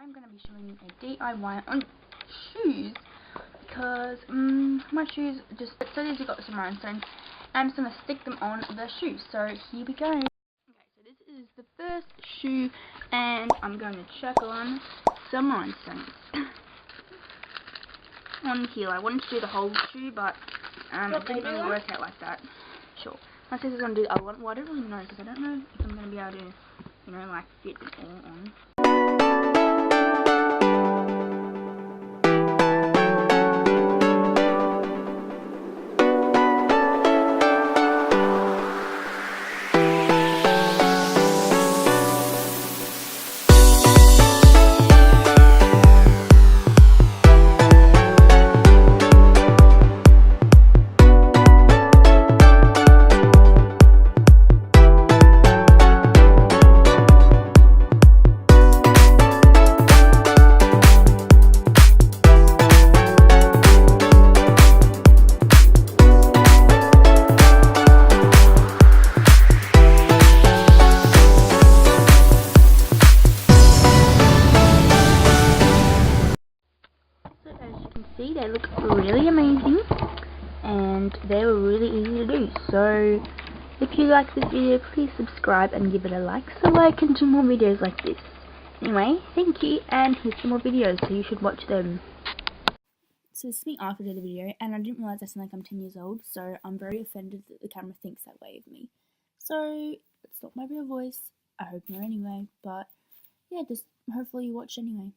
I'm going to be showing a DIY on shoes because my shoes just so easy got some rhinestones. I'm just going to stick them on the shoes. So here we go. Okay, so this is the first shoe and I'm going to chuck on some rhinestones on here. I wanted to do the whole shoe, but it didn't really work out like that. Sure. My sister's going to do the other one. Well, I don't really know because I don't know if I'm going to be able to, you know, like fit it all on. See, they look really amazing and they were really easy to do. So if you like this video, please subscribe and give it a like so I can do more videos like this. Anyway, thank you, and here's some more videos, so you should watch them. So this is me after the video, and I didn't realise I sound like I'm 10 years old, so I'm very offended that the camera thinks that way of me. So it's not my real voice. I hope not anyway, but yeah, just hopefully you watch anyway.